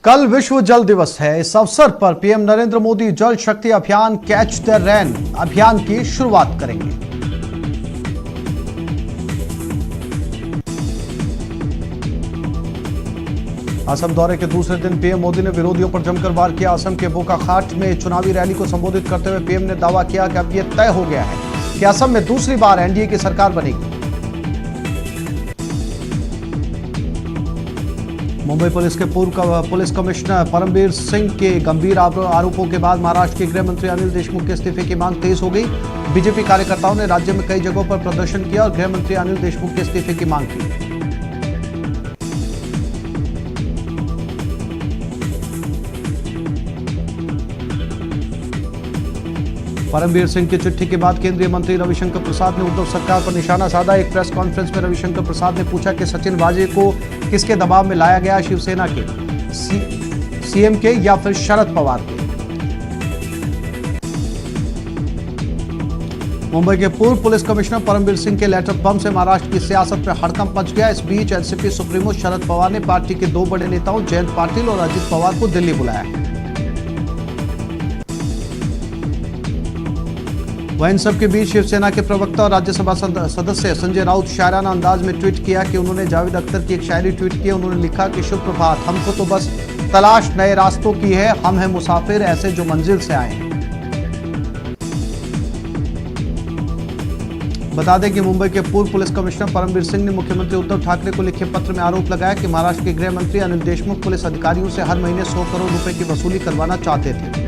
कल विश्व जल दिवस है। इस अवसर पर पीएम नरेंद्र मोदी जल शक्ति अभियान कैच द रेन अभियान की शुरुआत करेंगे। असम दौरे के दूसरे दिन पीएम मोदी ने विरोधियों पर जमकर वार किया। असम के बोकाखाट में चुनावी रैली को संबोधित करते हुए पीएम ने दावा किया कि अब यह तय हो गया है कि असम में दूसरी बार एनडीए की सरकार बनेगी। मुंबई पुलिस के पूर्व पुलिस कमिश्नर परमबीर सिंह के गंभीर आरोपों के बाद महाराष्ट्र के गृह मंत्री अनिल देशमुख के इस्तीफे की मांग तेज हो गई। बीजेपी कार्यकर्ताओं ने राज्य में कई जगहों पर प्रदर्शन किया और गृह मंत्री अनिल देशमुख के इस्तीफे की मांग की। परमबीर सिंह की चिट्ठी के बाद केंद्रीय मंत्री रविशंकर प्रसाद ने उद्धव सरकार पर निशाना साधा। एक प्रेस कॉन्फ्रेंस में रविशंकर प्रसाद ने पूछा कि सचिन वाजे को किसके दबाव में लाया गया, शिवसेना के, सीएम के या फिर शरद पवार के। मुंबई के पूर्व पुलिस कमिश्नर परमबीर सिंह के लेटर बम से महाराष्ट्र की सियासत में हड़कंप मच गया। इस बीच एनसीपी सुप्रीमो शरद पवार ने पार्टी के दो बड़े नेताओं जयंत पाटिल और अजित पवार को दिल्ली बुलाया। वहीं इन सबके बीच शिवसेना के प्रवक्ता और राज्यसभा सदस्य संजय राउत शायराना अंदाज में ट्वीट किया कि उन्होंने जावेद अख्तर की एक शायरी ट्वीट की। उन्होंने लिखा कि शुभ प्रभात, हमको तो बस तलाश नए रास्तों की है, हम हैं मुसाफिर ऐसे जो मंजिल से आए हैं। बता दें कि मुंबई के पूर्व पुलिस कमिश्नर परमबीर सिंह ने मुख्यमंत्री उद्धव ठाकरे को लिखे पत्र में आरोप लगाया कि महाराष्ट्र के गृह मंत्री अनिल देशमुख पुलिस अधिकारियों से हर महीने 100 करोड़ रुपए की वसूली करवाना चाहते थे।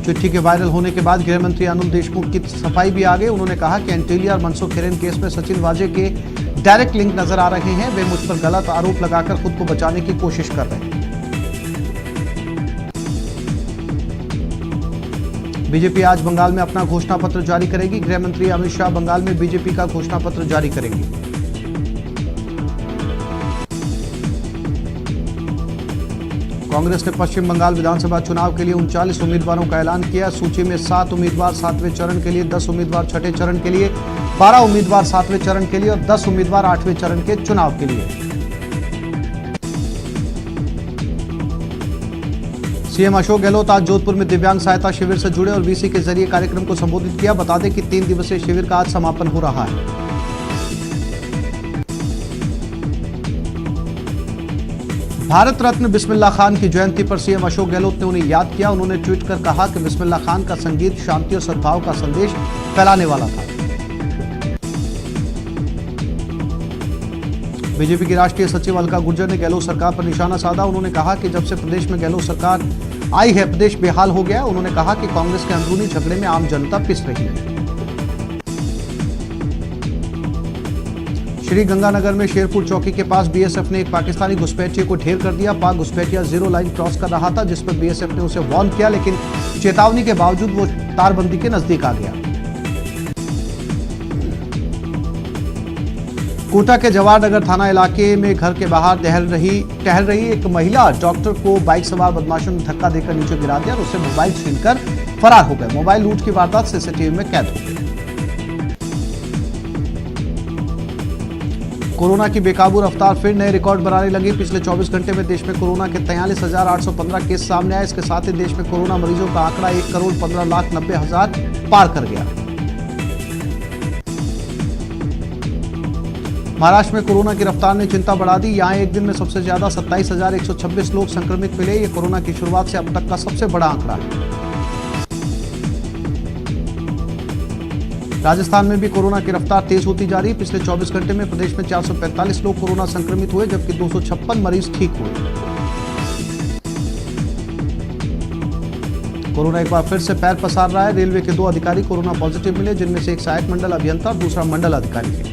चिट्ठी के वायरल होने के बाद गृह मंत्री अनिल देशमुख की सफाई भी आ गई। उन्होंने कहा कि एंटीलिया और मनसुख हिरेन केस में सचिन वाजे के डायरेक्ट लिंक नजर आ रहे हैं। वे मुझ पर गलत आरोप लगाकर खुद को बचाने की कोशिश कर रहे हैं। बीजेपी आज बंगाल में अपना घोषणा पत्र जारी करेगी। गृह मंत्री अमित शाह बंगाल में बीजेपी का घोषणा पत्र जारी करेंगे। कांग्रेस ने पश्चिम बंगाल विधानसभा चुनाव के लिए 39 उम्मीदवारों का ऐलान किया। सूची में 7 उम्मीदवार 7वें चरण के लिए, 10 उम्मीदवार छठे चरण के लिए, 12 उम्मीदवार 7वें चरण के लिए और 10 उम्मीदवार 8वें चरण के चुनाव के लिए। सीएम अशोक गहलोत आज जोधपुर में दिव्यांग सहायता शिविर से जुड़े और वीसी के जरिए कार्यक्रम को संबोधित किया। बता दें कि 3 दिवसीय शिविर का आज समापन हो रहा है। भारत रत्न बिस्मिल्लाह खान की जयंती पर सीएम अशोक गहलोत ने उन्हें याद किया। उन्होंने ट्वीट कर कहा कि बिस्मिल्लाह खान का संगीत शांति और सद्भाव का संदेश फैलाने वाला था। बीजेपी की राष्ट्रीय सचिव अलका गुर्जर ने गहलोत सरकार पर निशाना साधा। उन्होंने कहा कि जब से प्रदेश में गहलोत सरकार आई है, प्रदेश बेहाल हो गया। उन्होंने कहा कि कांग्रेस के अंदरूनी झगड़े में आम जनता पिस रही है। श्री गंगानगर में शेरपुर चौकी के पास बीएसएफ ने एक पाकिस्तानी घुसपैठिए को ढेर कर दिया। पाक घुसपैठिया 0 लाइन क्रॉस कर रहा था, जिस पर बीएसएफ ने उसे वार्न किया, लेकिन चेतावनी के बावजूद वो तारबंदी के नजदीक आ गया। कोटा के जवाहरनगर थाना इलाके में घर के बाहर टहल रही एक महिला डॉक्टर को बाइक सवार बदमाशों ने धक्का देकर नीचे गिरा दिया और उससे मोबाइल छीनकर फरार हो गए। मोबाइल लूट की वारदात सीसीटीवी में कैद हो गई। कोरोना की बेकाबू रफ्तार फिर नए रिकॉर्ड बनाने लगी। पिछले 24 घंटे में देश में कोरोना के 43,815 केस सामने आए। इसके साथ ही देश में कोरोना मरीजों का आंकड़ा 1,15,90,000 पार कर गया। महाराष्ट्र में कोरोना की रफ्तार ने चिंता बढ़ा दी। यहां एक दिन में सबसे ज्यादा 27,126 लोग संक्रमित मिले। ये कोरोना की शुरुआत से अब तक का सबसे बड़ा आंकड़ा है। राजस्थान में भी कोरोना की रफ्तार तेज होती जा रही है। पिछले 24 घंटे में प्रदेश में 445 लोग कोरोना संक्रमित हुए, जबकि 256 मरीज ठीक हुए। कोरोना एक बार फिर से पैर पसार रहा है। रेलवे के 2 अधिकारी कोरोना पॉजिटिव मिले, जिनमें से एक सहायक मंडल अभियंता और दूसरा मंडल अधिकारी है।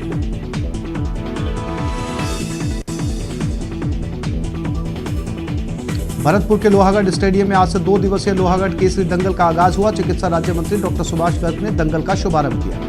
भरतपुर के लोहागढ़ स्टेडियम में आज से 2 दिवसीय लोहागढ़ केसरी दंगल का आगाज हुआ। चिकित्सा राज्य मंत्री डॉक्टर सुभाष गर्ग ने दंगल का शुभारंभ किया।